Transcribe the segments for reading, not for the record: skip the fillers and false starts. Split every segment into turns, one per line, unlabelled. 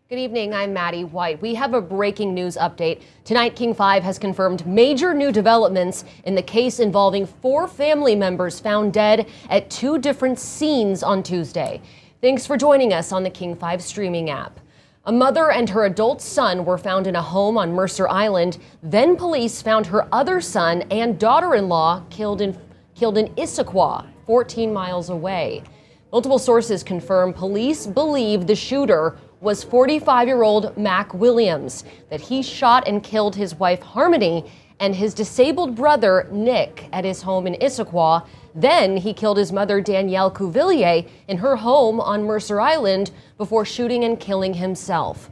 Good evening, I'm Maddie White. We have a breaking news update. Tonight, King 5 has confirmed major new developments in the case involving 4 family members found dead at 2 different scenes on Tuesday. Thanks for joining us on the King 5 streaming app. A mother and her adult son were found in a home on Mercer Island. Then police found her other son and daughter-in-law killed in Issaquah, 14 miles away. Multiple sources confirm police believe the shooter was 45-year-old Mac Williams, that he shot and killed his wife Harmony and his disabled brother Nick at his home in Issaquah. Then he killed his mother Danielle Cuvillier in her home on Mercer Island before shooting and killing himself.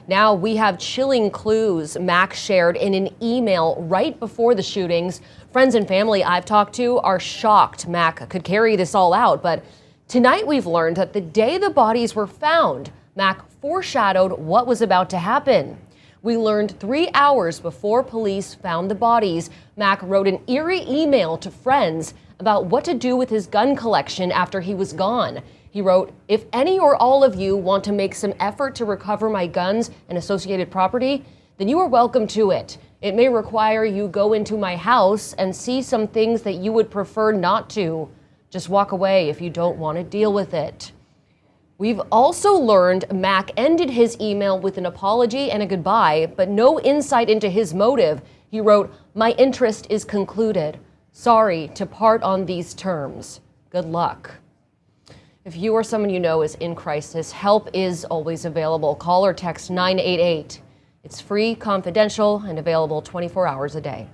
Now we have chilling clues Mac shared in an email right before the shootings. Friends and family I've talked to are shocked Mac could carry this all out, but tonight we've learned that the day the bodies were found, Mac foreshadowed what was about to happen. We learned 3 hours before police found the bodies, Mac wrote an eerie email to friends about what to do with his gun collection after he was gone. He wrote, "If any or all of you want to make some effort to recover my guns and associated property, then you are welcome to it. It may require you go into my house and see some things that you would prefer not to. Just walk away if you don't want to deal with it." We've also learned Mac ended his email with an apology and a goodbye, but no insight into his motive. He wrote, "My interest is concluded. Sorry to part on these terms. Good luck." If you or someone you know is in crisis, help is always available. Call or text 988. It's free, confidential, and available 24 hours a day.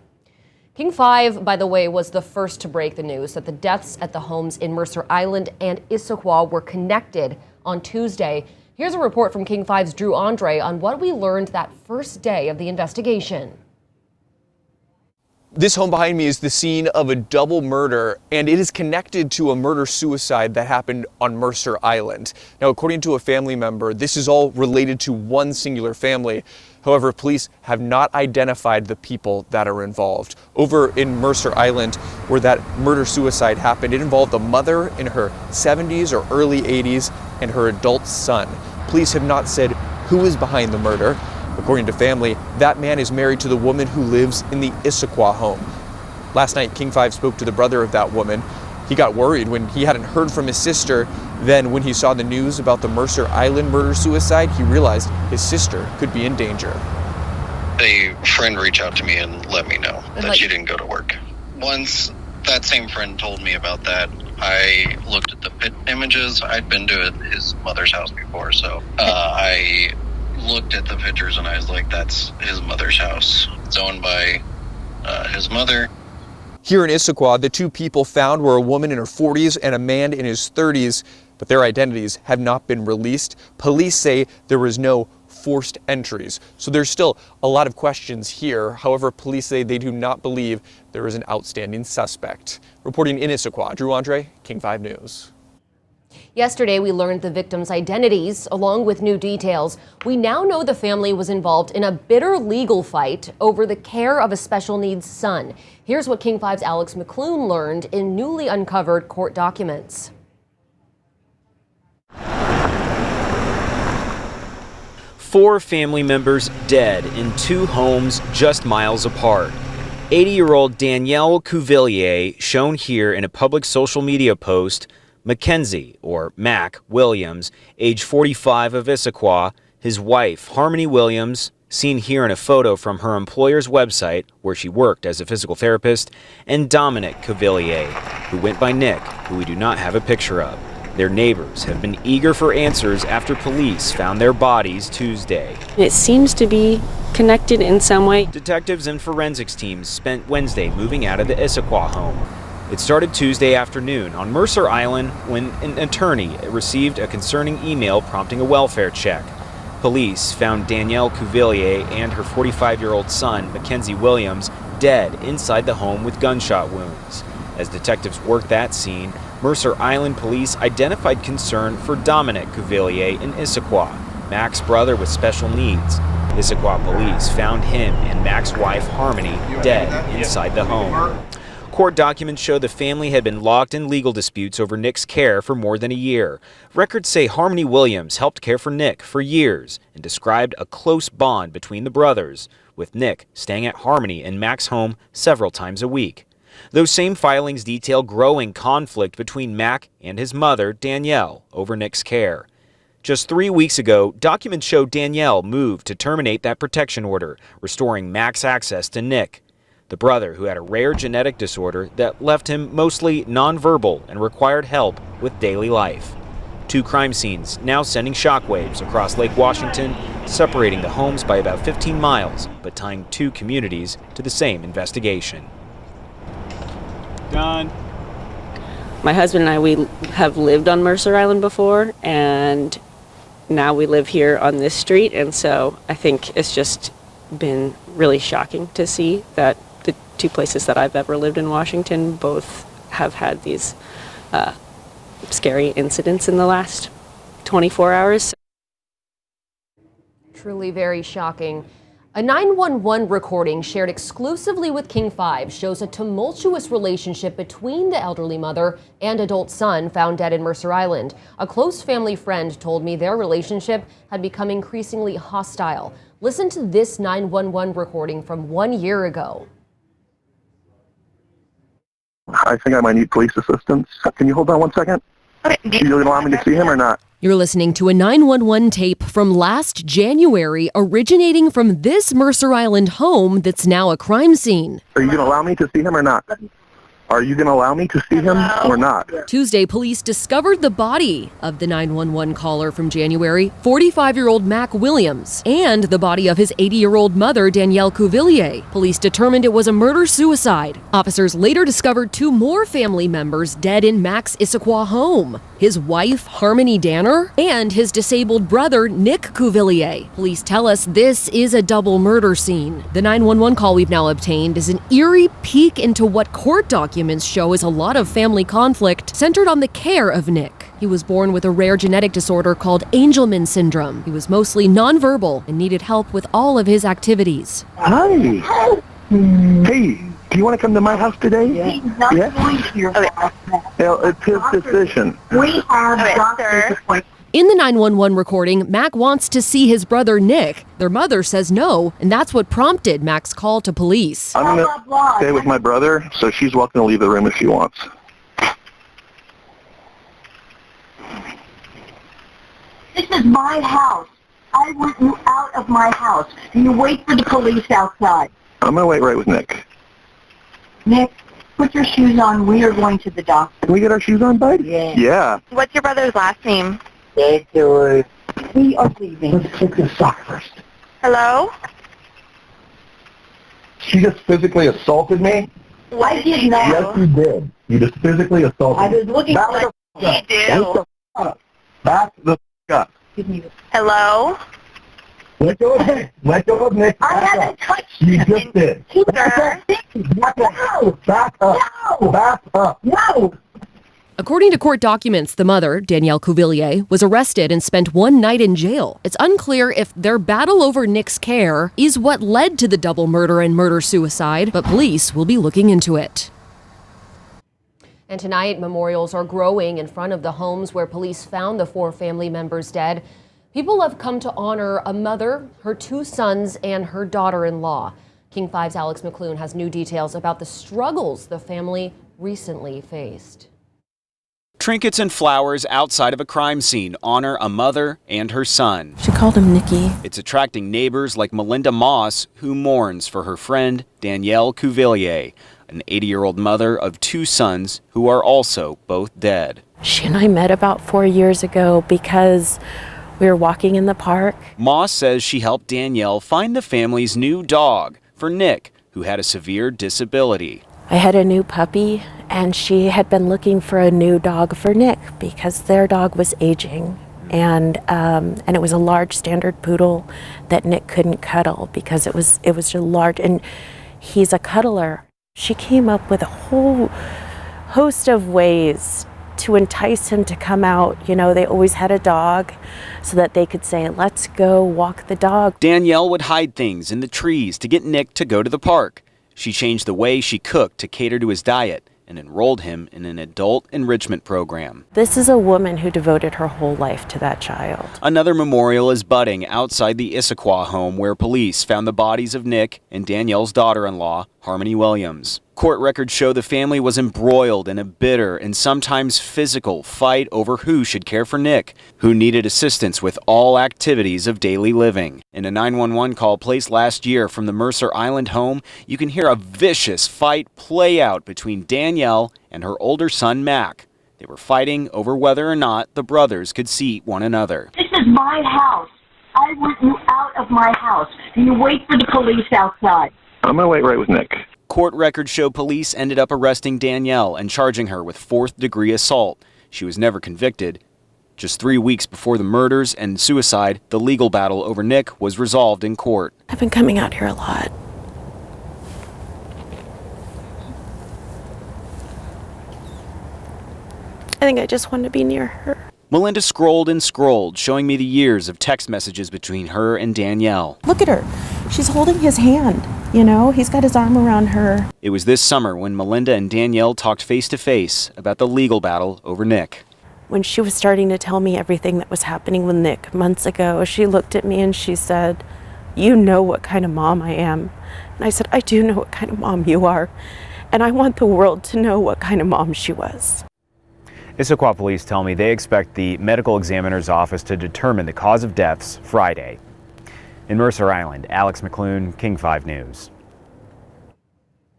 King 5, by the way, was the first to break the news that the deaths at the homes in Mercer Island and Issaquah were connected on Tuesday. Here's a report from King 5's Drew Andre on what we learned that first day of the investigation.
This home behind me is the scene of a double murder, and it is connected to a murder-suicide that happened on Mercer Island. Now, according to a family member, this is all related to one singular family. However, police have not identified the people that are involved. Over in Mercer Island, where that murder-suicide happened, it involved a mother in her 70s or early 80s and her adult son. Police have not said who is behind the murder. According to family, that man is married to the woman who lives in the Issaquah home. Last night, King 5 spoke to the brother of that woman. He got worried when he hadn't heard from his sister. Then when he saw the news about the Mercer Island murder-suicide, he realized his sister could be in danger.
A friend reached out to me and let me know that she didn't go to work. Once that same friend told me about that, I looked at the pit images. I'd been to his mother's house before, so I looked at the pictures and I was like, that's his mother's house. It's owned by his mother.
Here in Issaquah, the 2 people found were a woman in her 40s and a man in his 30s, but their identities have not been released. Police say there was no forced entries, so there's still a lot of questions here. However, police say they do not believe there is an outstanding suspect. Reporting in Issaquah, Drew Andre, King 5 News.
Yesterday, we learned the victims' identities, along with new details. We now know the family was involved in a bitter legal fight over the care of a special needs son. Here's what King 5's Alex McClune learned in newly uncovered court documents.
4 family members dead in 2 homes just miles apart. 80-year-old Danielle Cuvillier, shown here in a public social media post, Mackenzie, or Mac, Williams, age 45 of Issaquah, his wife, Harmony Williams, seen here in a photo from her employer's website, where she worked as a physical therapist, and Dominic Cuvillier, who went by Nick, who we do not have a picture of. Their neighbors have been eager for answers after police found their bodies Tuesday.
It seems to be connected in some way.
Detectives and forensics teams spent Wednesday moving out of the Issaquah home. It started Tuesday afternoon on Mercer Island when an attorney received a concerning email prompting a welfare check. Police found Danielle Cuvillier and her 45-year-old son, Mackenzie Williams, dead inside the home with gunshot wounds. As detectives worked that scene, Mercer Island police identified concern for Dominic Cuvillier in Issaquah, Mac's brother with special needs. Issaquah police found him and Mac's wife, Harmony, dead inside the home. Court documents show the family had been locked in legal disputes over Nick's care for more than a year. Records say Harmony Williams helped care for Nick for years and described a close bond between the brothers, with Nick staying at Harmony and Mac's home several times a week. Those same filings detail growing conflict between Mac and his mother, Danielle, over Nick's care. Just 3 weeks ago, documents show Danielle moved to terminate that protection order, restoring Mac's access to Nick, the brother who had a rare genetic disorder that left him mostly nonverbal and required help with daily life. 2 crime scenes now sending shockwaves across Lake Washington, separating the homes by about 15 miles, but tying 2 communities to the same investigation.
Done.
My husband and I, we have lived on Mercer Island before, and now we live here on this street, and so I think it's just been really shocking to see that the 2 places that I've ever lived in Washington both have had these scary incidents in the last 24 hours.
Truly very shocking. A 911 recording shared exclusively with King 5 shows a tumultuous relationship between the elderly mother and adult son found dead in Mercer Island. A close family friend told me their relationship had become increasingly hostile. Listen to this 911 recording from 1 year ago.
I think I might need police assistance. Can you hold on 1 second?
Okay.
You going to allow me to see him or not?
You're listening to a 911 tape from last January originating from this Mercer Island home that's now a crime scene.
Are you going to allow me to see him or not? Are you going to allow me to see him or not?
Tuesday, police discovered the body of the 911 caller from January, 45-year-old Mac Williams, and the body of his 80-year-old mother, Danielle Cuvillier. Police determined it was a murder-suicide. Officers later discovered 2 more family members dead in Mac's Issaquah home: his wife, Harmony Danner, and his disabled brother, Nick Cuvillier. Police tell us this is a double murder scene. The 911 call we've now obtained is an eerie peek into what court documents show is a lot of family conflict centered on the care of Nick. He was born with a rare genetic disorder called Angelman syndrome. He was mostly nonverbal and needed help with all of his activities.
Hi. Hey, do you want to come to my house today?
He's not going to your house.
It's his decision.
We have doctor's appointments.
In the 911 recording, Mac wants to see his brother Nick. Their mother says no, and that's what prompted Mac's call to police.
I'm going to stay with my brother, so she's welcome to leave the room if she wants.
This is my house. I want you out of my house. And you wait for the police outside.
I'm going to wait right with Nick.
Nick, put your shoes on. We are going to the doctor.
Can we get our shoes on, bud?
Yeah.
Yeah.
What's your brother's last name?
We are leaving.
Let's take this sock first.
Hello?
She just physically assaulted me?
I did not.
Yes, you did. You just physically assaulted me.
I was looking
Back
for...
You do.
Back the up.
Hello?
Let go of Nick. Let go of Nick.
I haven't touched
You
him.
just did.
Sir?
Back up. Back up.
No.
Back up.
No.
According to court documents, the mother, Danielle Cuvillier, was arrested and spent 1 night in jail. It's unclear if their battle over Nick's care is what led to the double murder and murder-suicide, but police will be looking into it. And tonight, memorials are growing in front of the homes where police found the 4 family members dead. People have come to honor a mother, her 2 sons, and her daughter-in-law. King 5's Alex McClune has new details about the struggles the family recently faced.
Trinkets and flowers outside of a crime scene honor a mother and her son.
She called him Nicky.
It's attracting neighbors like Melinda Moss, who mourns for her friend Danielle Cuvelier, an 80-year-old mother of 2 sons who are also both dead.
She and I met about 4 years ago because we were walking in the park.
Moss says she helped Danielle find the family's new dog for Nick, who had a severe disability.
I had a new puppy, and she had been looking for a new dog for Nick because their dog was aging. And it was a large standard poodle that Nick couldn't cuddle because it was just large, and he's a cuddler. She came up with a whole host of ways to entice him to come out. You know, they always had a dog so that they could say, let's go walk the dog.
Danielle would hide things in the trees to get Nick to go to the park. She changed the way she cooked to cater to his diet and enrolled him in an adult enrichment program.
This is a woman who devoted her whole life to that child.
Another memorial is budding outside the Issaquah home where police found the bodies of Nick and Danielle's daughter-in-law, Harmony Williams. Court records show the family was embroiled in a bitter and sometimes physical fight over who should care for Nick, who needed assistance with all activities of daily living. In a 911 call placed last year from the Mercer Island home, you can hear a vicious fight play out between Danielle and her older son, Mac. They were fighting over whether or not the brothers could see one another.
This is my house. I want you out of my house. Do you wait for the police outside?
I'm going to wait right with Nick.
Court records show police ended up arresting Danielle and charging her with 4th-degree assault. She was never convicted. Just 3 weeks before the murders and suicide, the legal battle over Nick was resolved in court.
I've been coming out here a lot. I think I just wanted to be near her.
Melinda scrolled and scrolled, showing me the years of text messages between her and Danielle.
Look at her. She's holding his hand. You know, he's got his arm around her.
It was this summer when Melinda and Danielle talked face-to-face about the legal battle over Nick.
When she was starting to tell me everything that was happening with Nick months ago, she looked at me and she said, "You know what kind of mom I am." And I said, "I do know what kind of mom you are. And I want the world to know what kind of mom she was."
Issaquah police tell me they expect the medical examiner's office to determine the cause of deaths Friday. In Mercer Island, Alex McClune, King 5 News.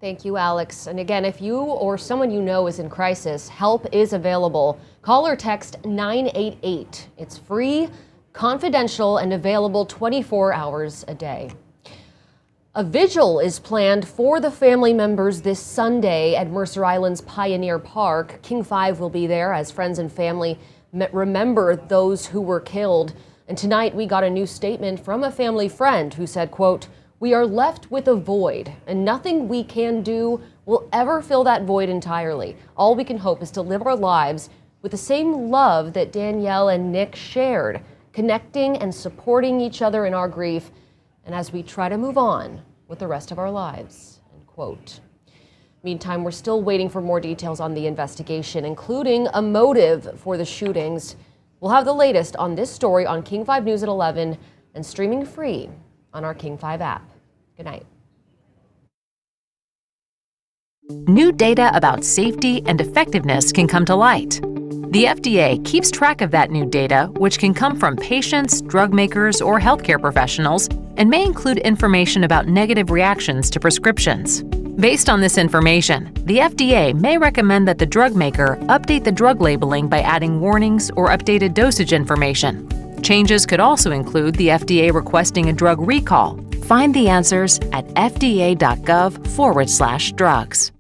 Thank you, Alex. And again, if you or someone you know is in crisis, help is available. Call or text 988. It's free, confidential, and available 24 hours a day. A vigil is planned for the family members this Sunday at Mercer Island's Pioneer Park. King 5 will be there as friends and family remember those who were killed. And tonight we got a new statement from a family friend who said, quote, "We are left with a void, and nothing we can do will ever fill that void entirely. All we can hope is to live our lives with the same love that Danielle and Nick shared, connecting and supporting each other in our grief, and as we try to move on with the rest of our lives," end quote. Meantime, we're still waiting for more details on the investigation, including a motive for the shootings. We'll have the latest on this story on King 5 News at 11 and streaming free on our King 5 app. Good night.
New data about safety and effectiveness can come to light. The FDA keeps track of that new data, which can come from patients, drug makers, or healthcare professionals, and may include information about negative reactions to prescriptions. Based on this information, the FDA may recommend that the drug maker update the drug labeling by adding warnings or updated dosage information. Changes could also include the FDA requesting a drug recall. Find the answers at fda.gov/drugs.